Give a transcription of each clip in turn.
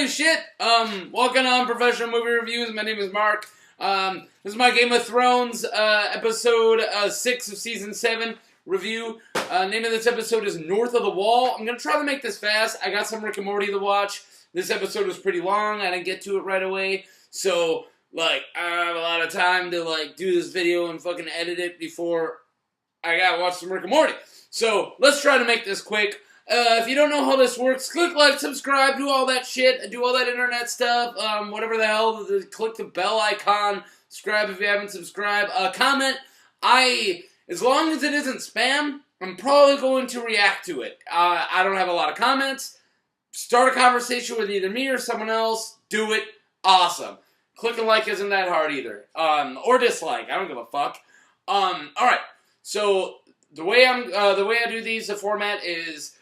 shit! Welcome to Unprofessional Movie Reviews. My name is Mark. This is my Game of Thrones, episode 6 of Season 7 review. Name of this episode is North of the Wall. I'm gonna try to make this fast. I got some Rick and Morty to watch. This episode was pretty long. I didn't get to it right away. So, I have a lot of time to, do this video and fucking edit it before I gotta watch some Rick and Morty. So, let's try to make this quick. If you don't know how this works, click like, subscribe, do all that shit, do all that internet stuff, whatever the hell, click the bell icon, subscribe if you haven't subscribed, comment. As long as it isn't spam, I'm probably going to react to it. I don't have a lot of comments. Start a conversation with either me or someone else, do it, awesome. Click a like isn't that hard either, or dislike, I don't give a fuck. Alright, so the way I do these, the format is,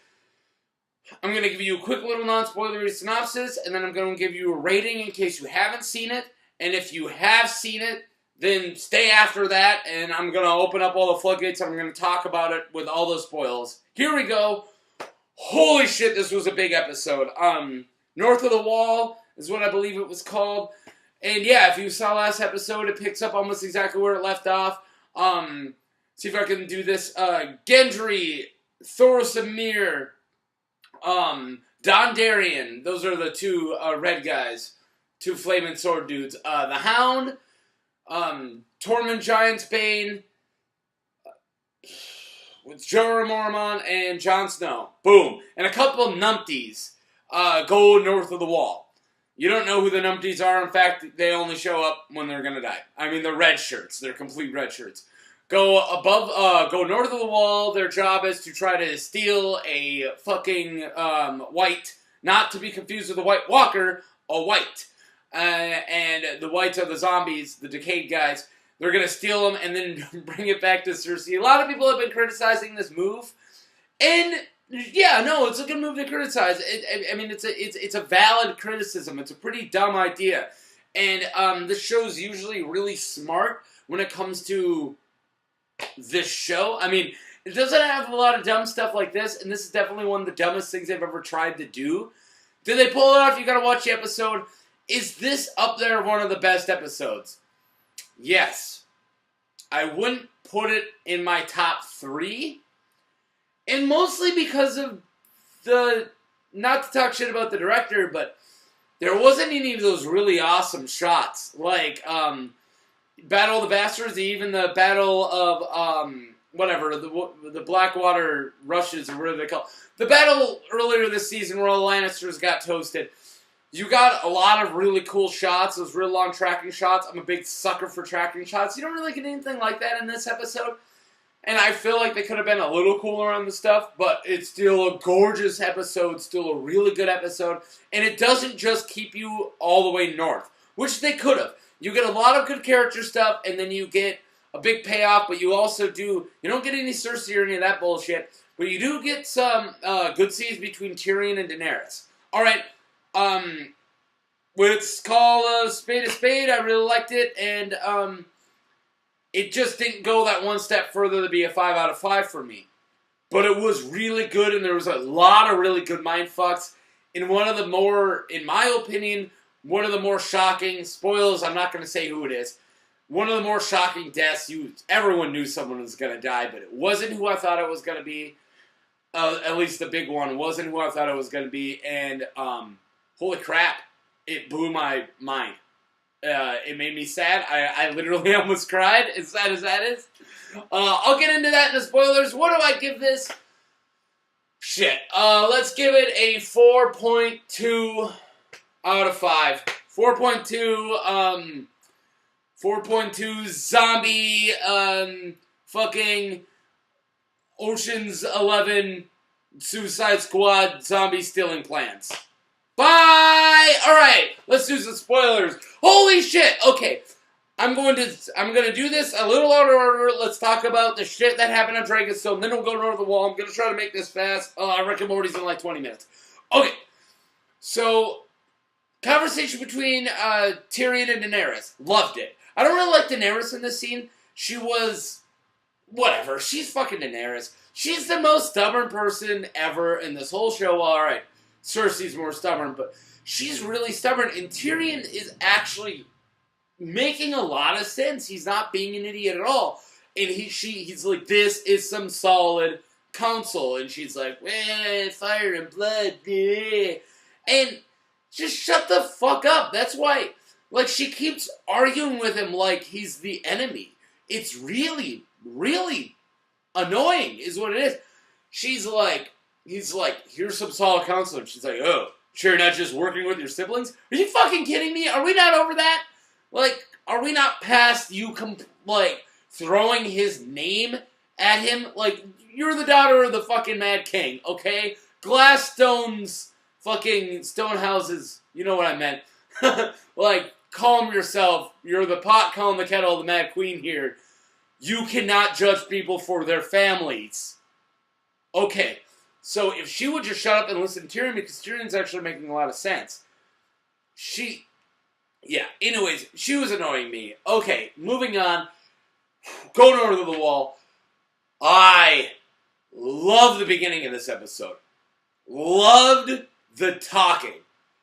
I'm going to give you a quick little non-spoilery synopsis, and then I'm going to give you a rating in case you haven't seen it. And if you have seen it, then stay after that, and I'm going to open up all the floodgates, and I'm going to talk about it with all the spoils. Here we go. Holy shit, this was a big episode. North of the Wall is what I believe it was called. And yeah, if you saw last episode, it picks up almost exactly where it left off. See if I can do this. Gendry, Thorosamir, Dondarrion, those are the two red guys, two flaming sword dudes. The Hound, Tormund Giantsbane, with Jorah Mormont and Jon Snow. Boom. And a couple of numpties go north of the wall. You don't know who the numpties are. In fact, they only show up when they're gonna die. I mean, they're red shirts. They're complete red shirts. Go north of the wall. Their job is to try to steal a fucking white, not to be confused with the White Walker, a white. And the whites are the zombies, the decayed guys. They're gonna steal them and then bring it back to Cersei. A lot of people have been criticizing this move, and yeah, no, it's a good move to criticize. I mean, it's a valid criticism. It's a pretty dumb idea, and this show's usually really smart when it comes to this show. I mean, it doesn't have a lot of dumb stuff like this, and this is definitely one of the dumbest things they've ever tried to do. Did they pull it off? You gotta watch the episode. Is this up there one of the best episodes? Yes. I wouldn't put it in my top 3, and mostly because of not to talk shit about the director, but there wasn't any of those really awesome shots, like, Battle of the Bastards, even the Battle of, the Blackwater Rushes, or whatever they call it. The battle earlier this season where all the Lannisters got toasted. You got a lot of really cool shots, those real long tracking shots. I'm a big sucker for tracking shots. You don't really get anything like that in this episode. And I feel like they could have been a little cooler on the stuff, but it's still a gorgeous episode, still a really good episode. And it doesn't just keep you all the way north, which they could have. You get a lot of good character stuff, and then you get a big payoff, but you also you don't get any Cersei or any of that bullshit, but you do get some good scenes between Tyrion and Daenerys. Alright, when it's called Spade a Spade, I really liked it, and it just didn't go that one step further to be a 5 out of 5 for me. But it was really good, and there was a lot of really good mindfucks, and one of the more, in my opinion, one of the more shocking, spoilers, I'm not going to say who it is, one of the more shocking deaths. Everyone knew someone was going to die, but it wasn't who I thought it was going to be. At least the big one wasn't who I thought it was going to be, and holy crap, it blew my mind. It made me sad. I literally almost cried, as sad as that is. I'll get into that in the spoilers. What do I give this? Shit. Let's give it a 4.2 out of 5. 4.2 zombie, fucking Ocean's 11 Suicide Squad zombie stealing plans. Bye! Alright, let's do some spoilers. Holy shit! Okay, I'm gonna do this a little out of order. Let's talk about the shit that happened on Dragonstone, then we'll go north of the wall. I'm gonna try to make this fast. Rick and Morty's in like 20 minutes. Okay, so conversation between Tyrion and Daenerys. Loved it. I don't really like Daenerys in this scene. She was whatever. She's fucking Daenerys. She's the most stubborn person ever in this whole show. Well, alright, Cersei's more stubborn, but she's really stubborn, and Tyrion is actually making a lot of sense. He's not being an idiot at all. And he's like, this is some solid counsel. And she's like, fire and blood. Bleh. And just shut the fuck up. That's why, like, she keeps arguing with him like he's the enemy. It's really, really annoying is what it is. He's like, here's some solid counsel. And she's like, oh, sure you're not just working with your siblings? Are you fucking kidding me? Are we not over that? Like, are we not past you, throwing his name at him? Like, you're the daughter of the fucking Mad King, okay? Glassstones, fucking stone houses, you know what I meant. Like, calm yourself. You're the pot calling the kettle, the Mad Queen here. You cannot judge people for their families. Okay, so if she would just shut up and listen to Tyrion, because Tyrion's actually making a lot of sense. Anyways, she was annoying me. Okay, moving on. Going over to the wall. I love the beginning of this episode. Loved the talking.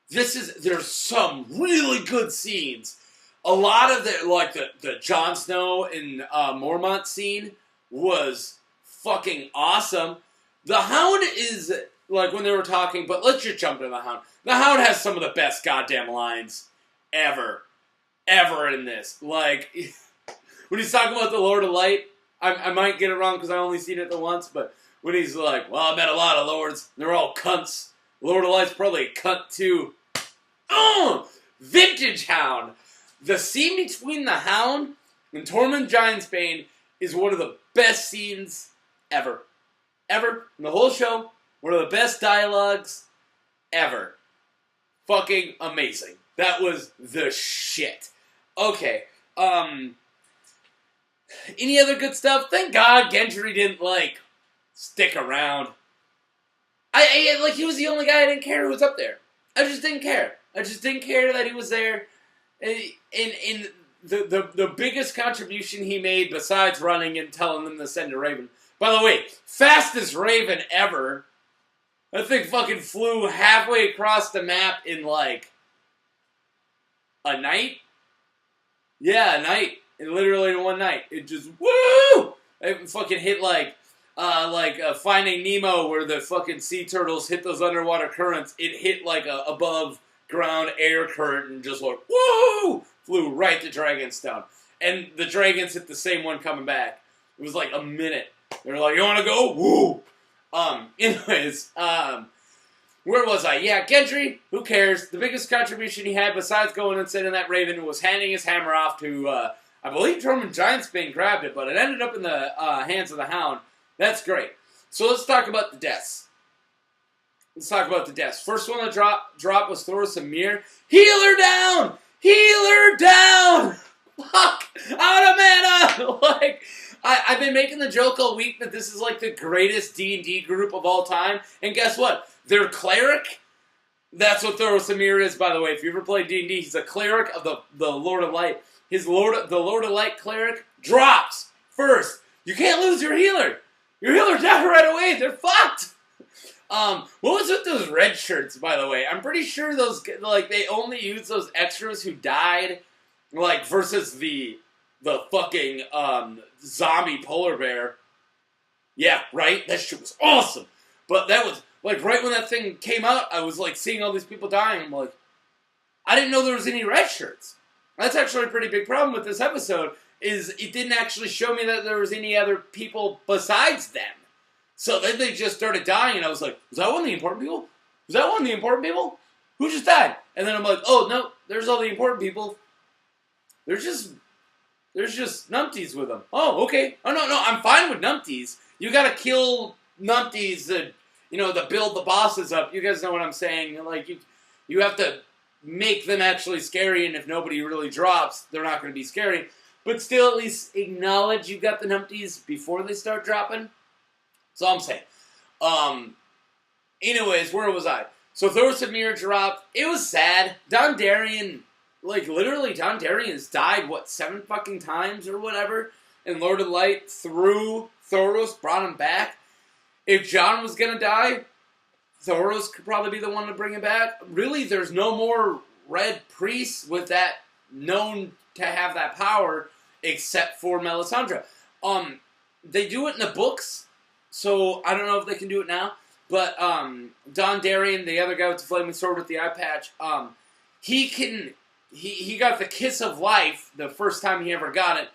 There's some really good scenes. A lot of the Jon Snow and Mormont scene was fucking awesome. The Hound is, like, when they were talking, but let's just jump into the Hound. The Hound has some of the best goddamn lines ever in this. Like, when he's talking about the Lord of Light, I might get it wrong because I only seen it the once, but when he's like, well, I met a lot of lords, they're all cunts. Lord of Light's probably a cunt too. Oh! Vintage Hound! The scene between the Hound and Tormund Giantsbane is one of the best scenes ever. Ever. In the whole show. One of the best dialogues ever. Fucking amazing. That was the shit. Okay. Any other good stuff? Thank God Gendry didn't, stick around. He was the only guy I didn't care who was up there. I just didn't care. I just didn't care that he was there. And the biggest contribution he made, besides running and telling them to send a Raven. By the way, fastest Raven ever. That thing fucking flew halfway across the map in, a night? Yeah, a night. Literally in one night. It just, woo! It fucking hit Finding Nemo, where the fucking sea turtles hit those underwater currents. It hit a above ground air current and just woo! Flew right to Dragonstone. And the dragons hit the same one coming back. It was a minute. They were like, you wanna go? Woo! Anyways, where was I? Yeah, Gendry, who cares? The biggest contribution he had, besides going and sending that Raven, was handing his hammer off to, I believe Tormund Giantsbane grabbed it, but it ended up in the hands of the Hound. That's great. So let's talk about the deaths. First one to drop was Thoros and Mir. Heal her down! Heal her down! Fuck! Out of mana! I've been making the joke all week that this is the greatest D&D group of all time. And guess what? Their cleric, that's what Thoros and Mir is, by the way. If you ever played D&D, he's a cleric of the Lord of Light. The Lord of Light cleric drops first. You can't lose your healer. Your healer died right away. They're fucked. What was with those red shirts, by the way? I'm pretty sure those, they only use those extras who died, versus the fucking, zombie polar bear. Yeah, right? That shit was awesome. But that was, right when that thing came out, I was, seeing all these people dying. I'm I didn't know there was any red shirts. That's actually a pretty big problem with this episode, is it didn't actually show me that there was any other people besides them. So then they just started dying, and I was like, was that one of the important people? Who just died? And then I'm like, oh, no, there's all the important people. There's just numpties with them. Oh, okay. Oh, no, I'm fine with numpties. You gotta kill numpties to build the bosses up. You guys know what I'm saying. You have to make them actually scary, and if nobody really drops, they're not going to be scary. But still, at least acknowledge you got the numpties before they start dropping. That's all I'm saying. Anyways, where was I? So Thoros and Mir dropped. It was sad. Dondarrion, literally Dondarrion's died, 7 fucking times or whatever? And Lord of Light threw Thoros, brought him back. If Jon was gonna die, Thoros could probably be the one to bring it back. Really, there's no more red priests with that known to have that power except for Melisandre. They do it in the books, so I don't know if they can do it now. But Don Darien, the other guy with the flaming sword with the eye patch, he got the kiss of life the first time he ever got it,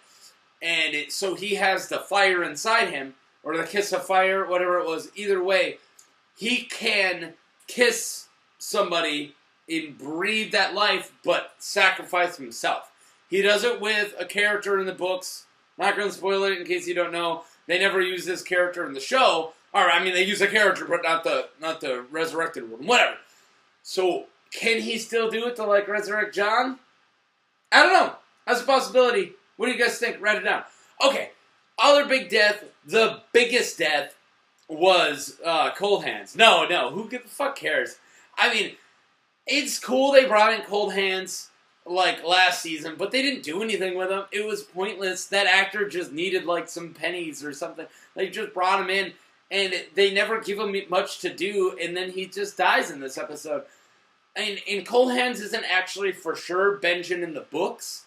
and so he has the fire inside him, or the kiss of fire, whatever it was. Either way, he can kiss somebody and breathe that life, but sacrifice himself. He does it with a character in the books. Not going to spoil it in case you don't know. They never use this character in the show. Or, I mean, they use a character, but not the resurrected one. Whatever. So, can he still do it to, like, resurrect Jon? I don't know. That's a possibility. What do you guys think? Write it down. Okay. Other big death. The biggest death was Cold Hands. No. Who the fuck cares? I mean, it's cool they brought in Cold Hands, like, last season, but they didn't do anything with him. It was pointless. That actor just needed, like, some pennies or something. They just brought him in, and they never give him much to do, and then he just dies in this episode. And Cold Hands isn't actually for sure Benjen in the books.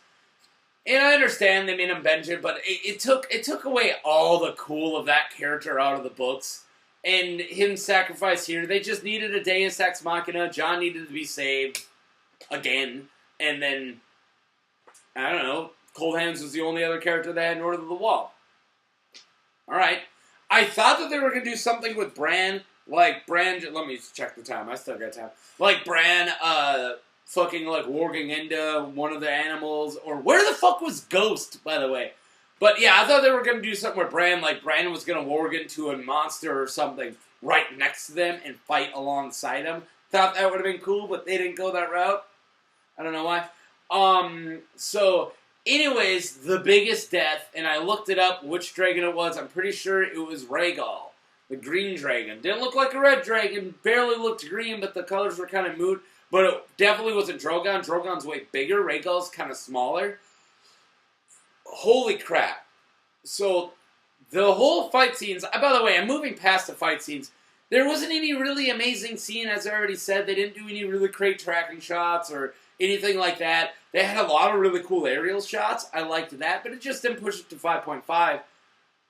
And I understand they made him Benjen, but it took away all the cool of that character out of the books. And him sacrifice here, they just needed a Deus Ex Machina. Jon needed to be saved again. And then, I don't know, Cold Hands was the only other character they had north of the wall. Alright. I thought that they were going to do something with Bran. Like, Bran, let me check the time. I still got time. Like, Bran, fucking, like, warging into one of the animals. Or, where the fuck was Ghost, by the way? But, yeah, I thought they were going to do something with Bran. Like, Bran was going to warg into a monster or something right next to them and fight alongside them. Thought that would have been cool, but they didn't go that route. I don't know why. So, anyways, the biggest death, and I looked it up, which dragon it was. I'm pretty sure it was Rhaegal, the green dragon. Didn't look like a red dragon, barely looked green, but the colors were kind of moot. But it definitely wasn't Drogon. Drogon's way bigger. Rhaegal's kind of smaller. Holy crap. So, the whole fight scenes, by the way, I'm moving past the fight scenes. There wasn't any really amazing scene, as I already said. They didn't do any really great tracking shots or anything like that. They had a lot of really cool aerial shots. I liked that, but it just didn't push it to 5.5.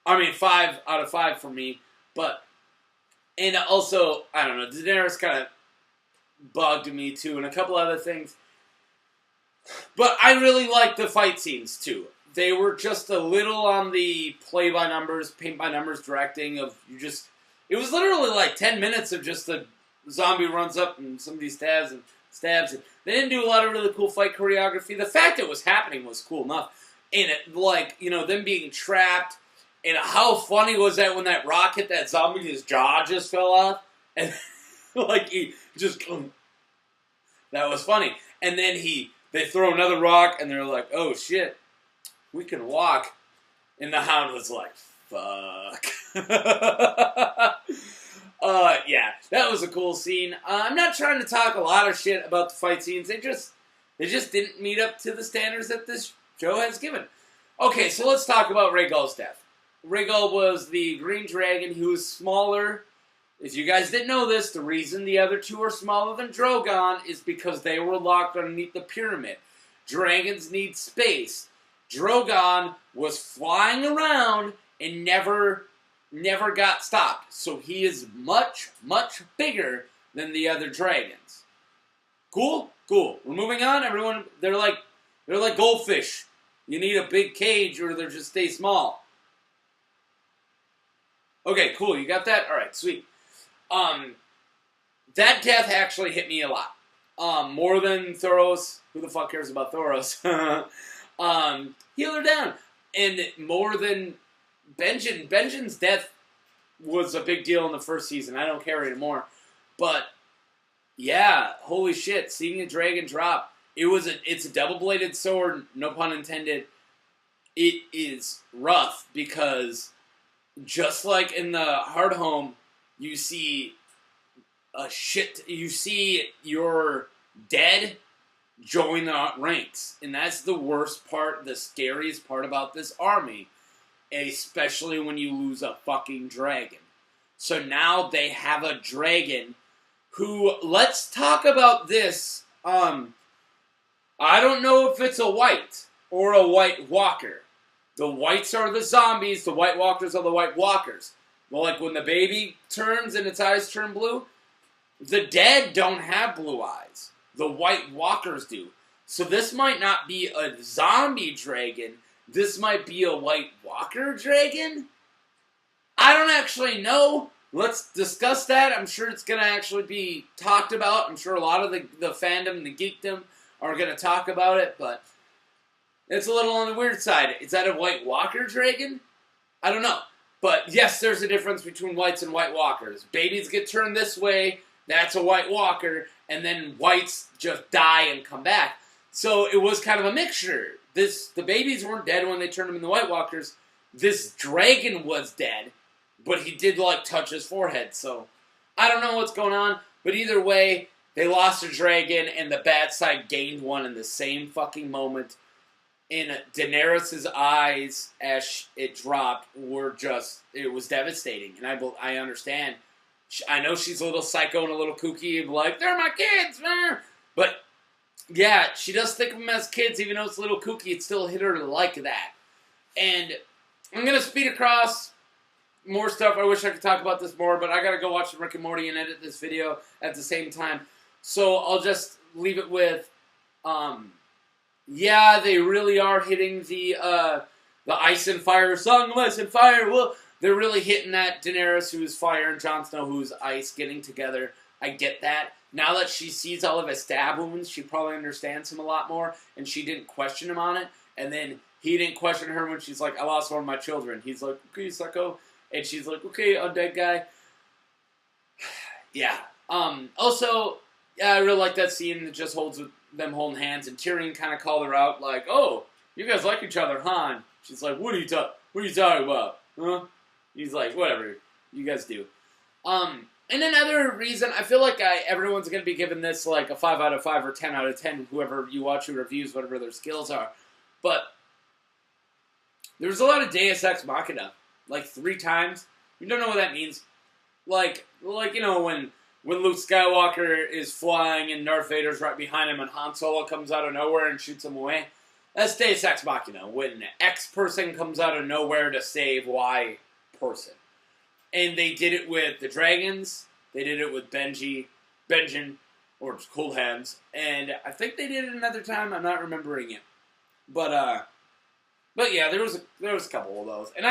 I mean, 5 out of 5 for me. But, and also, I don't know, Daenerys kind of bugged me too, and a couple other things. But I really liked the fight scenes too. They were just a little on the play-by-numbers, paint-by-numbers directing of you just... It was literally like 10 minutes of just the zombie runs up and somebody stabs. They didn't do a lot of really cool fight choreography. The fact it was happening was cool enough. And it, like, you know, them being trapped. And how funny was that when that rock hit that zombie, his jaw just fell off? And, like, he just... That was funny. And then they throw another rock, and they're like, oh, shit, we can walk. And the Hound was like, fuck. Yeah, that was a cool scene. I'm not trying to talk a lot of shit about the fight scenes. They just didn't meet up to the standards that this show has given. Okay, so let's talk about Rhaegal's death. Rhaegal was the green dragon. He was smaller. If you guys didn't know this, the reason the other two are smaller than Drogon is because they were locked underneath the pyramid. Dragons need space. Drogon was flying around and never got stopped. So he is much, much bigger than the other dragons. Cool? Cool. We're moving on. Everyone, they're like goldfish. You need a big cage or they'll just stay small. Okay, cool. You got that? Alright, sweet. That death actually hit me a lot. More than Thoros. Who the fuck cares about Thoros? Heal her down. And more than Benjen. Benjen's death was a big deal in the first season. I don't care anymore. But, yeah, holy shit. Seeing a dragon drop. It's a double-bladed sword, no pun intended. It is rough because just like in the Hardhome, you see your dead join the ranks. And that's the worst part, the scariest part about this army. Especially when you lose a fucking dragon. So now they have a dragon who, let's talk about this, I don't know if it's a white or a White Walker. The whites are the zombies, the White Walkers are the White Walkers. Well, like when the baby turns and its eyes turn blue, the dead don't have blue eyes. The White Walkers do. So this might not be a zombie dragon. This might be a White Walker dragon? I don't actually know. Let's discuss that. I'm sure it's going to actually be talked about. I'm sure a lot of the fandom and the geekdom are going to talk about it, but it's a little on the weird side. Is that a White Walker dragon? I don't know. But yes, there's a difference between whites and White Walkers. Babies get turned this way, that's a White Walker, and then whites just die and come back. So it was kind of a mixture. The babies weren't dead when they turned them into White Walkers. This dragon was dead, but he did, like, touch his forehead. So I don't know what's going on, but either way, they lost a dragon, and the bad side gained one in the same fucking moment. And Daenerys' eyes, as it dropped, were just, it was devastating. And I understand. I know she's a little psycho and a little kooky, like, they're my kids, man. But, yeah, she does think of them as kids, even though it's a little kooky, it still hit her like that. And I'm going to speed across more stuff. I wish I could talk about this more, but I got to go watch Rick and Morty and edit this video at the same time. So I'll just leave it with, yeah, they really are hitting the ice and fire song of ice and fire. Well, they're really hitting that Daenerys, who's fire, and Jon Snow, who's ice, getting together. I get that. Now that she sees all of his stab wounds, she probably understands him a lot more, and she didn't question him on it. And then he didn't question her when she's like, I lost one of my children. He's like, okay, psycho. And she's like, okay, undead guy. Yeah. Also, yeah, I really like that scene that just holds them holding hands, and Tyrion kind of called her out, like, oh, you guys like each other, huh? And she's like, what are you talking about? Huh? He's like, whatever, you guys do. And another reason, I feel like everyone's going to be giving this like a 5 out of 5 or 10 out of 10, whoever you watch who reviews, whatever their skills are. But there's a lot of Deus Ex Machina, like 3 times. You don't know what that means. Like you know, when Luke Skywalker is flying and Darth Vader's right behind him and Han Solo comes out of nowhere and shoots him away. That's Deus Ex Machina, when X person comes out of nowhere to save Y person. And they did it with the dragons, they did it with Benjen, or Cold Hands, and I think they did it another time, I'm not remembering it. But yeah, there was a couple of those, and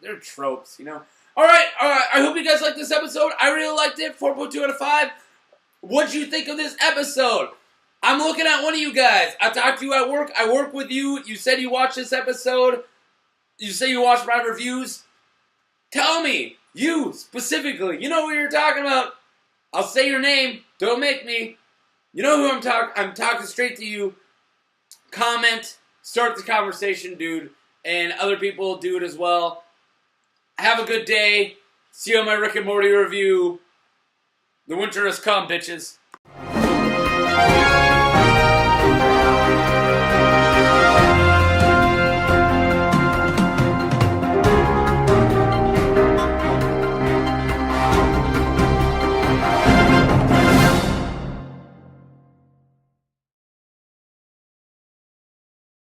they're tropes, you know. Alright, I hope you guys liked this episode. I really liked it, 4.2 out of 5. What'd you think of this episode? I'm looking at one of you guys. I talked to you at work. I work with you. You said you watched this episode. You say you watched my reviews. Tell me, you specifically, you know who you're talking about. I'll say your name. Don't make me. You know who I'm talking. I'm talking straight to you. Comment. Start the conversation, dude. And other people do it as well. Have a good day. See you on my Rick and Morty review. The winter has come, bitches.